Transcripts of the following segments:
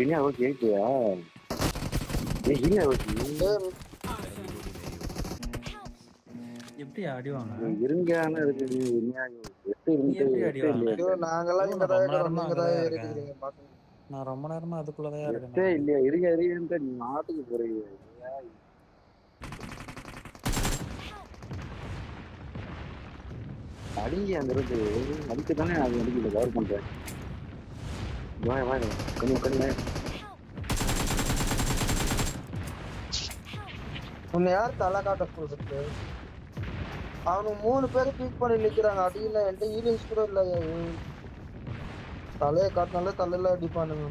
என்ன அவ கேக்குதா? இல்ல எப்படி அடி வாங்க இருங்கான இருக்குது. நீ எப்படி அடி வாங்க? நாங்கெல்லாம் இங்க தான் இருக்கிறோம், நீங்க தான் இருக்கிறீங்க. நான் ரொம்ப நேரமா அதுக்குள்ளதான் இருக்கேன். இல்லையா இருங்க நீ நாட்டுக்கு போறீங்க. அடிங்க அந்த இருந்து அடிக்கத்தானே அது அடிக்கல கவர் பண்றேன். வாங்க கொஞ்சம் உன்னை யார் தலை காட்ட சொல்றது? அவனுக்கு 3 பேரும் பீக் பண்ணி நிக்கிறாங்க. அடியில என்கிட்ட ஹீலிங்ஸ் கூட இல்ல. தலையை காட்டினால தலையில அடிப்பானுங்க.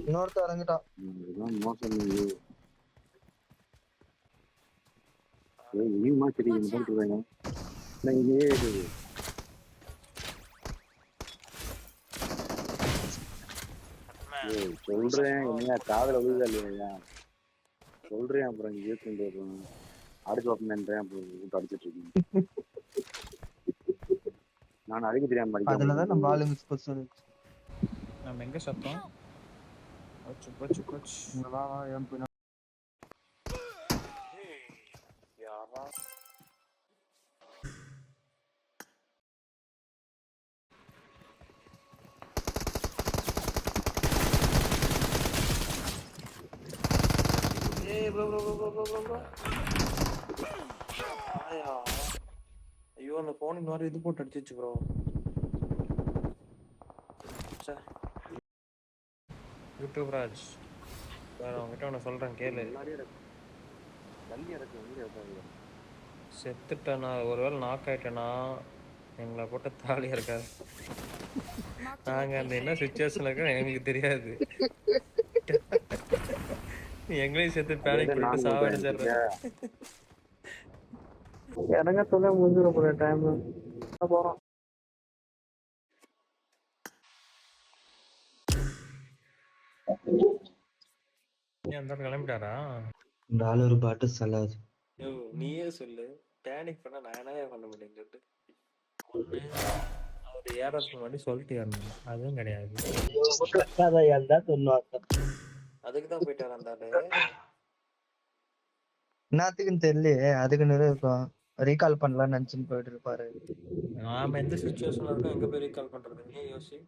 இன்னொருத்த இறங்கிட்டான். சொல்றேன் என்ன காதல விழுதா இல்லையா சொல்றேன். அப்புறம் இங்கே அடுத்து வைப்பேன்றேன். அப்புறம் அடிச்சிட்டு இருக்கேன். நான் அடிக்க தெரியாம அதுலதான் நம்ம ஆளு மிஸ் பண்ணி. நம்ம எங்க சத்தம் ஐயோ அந்த போன் இந்த மாதிரி இது போட்டு அடிச்சிச்சு ப்ரோ. யூடியூப் ராஜ் வேற அவங்ககிட்ட ஒன்று சொல்றேன் கேளு. செத்துட்டேனா ஒருவேளை நாக் ஆயிட்டேனா எங்களை போட்டு தாலியா இருக்காது. நாங்க அந்த என்ன சுச்சுவேஷன்ல இருக்கோம் எனக்கு தெரியாது. எங்களையும் சேர்த்து பேனிக் பண்ணிட்டு சாவடிச்சிடுற. இறங்க சொல்ல முடிஞ்சிட போற டைம் போறோம். அந்த கிளம்பிட்டாரா? ஒரு பாட்டு சொல்லாது. நீயே சொல்லு. பேனிக் பண்ண நான் என்ன பண்ண முடியும் சொல்லிட்டு அவர் ஏறதுக்கு முன்னாடி சொல்லிட்டு ஏறணும். அதுவும் கிடையாது. அதுக்குதான் போயிட்டாரு அந்த ஆளு. என்னத்துக்குன்னு தெரியலையே. அதுக்கு நிறைய இருக்கும். ரீகால் பண்ணலாம்னு நினைச்சுன்னு போயிட்டு இருப்பாரு. நாம எந்த சிச்சுவேஷன்ல இருக்கோம் எங்க போய் ரீகால் பண்றது? நீ யோசி.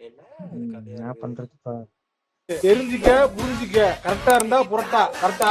என்ன பண்றதுப்பா தெரிஞ்சுக்க புரிஞ்சுக்க. கரெக்டா இருந்தா புரட்டா கரெக்டா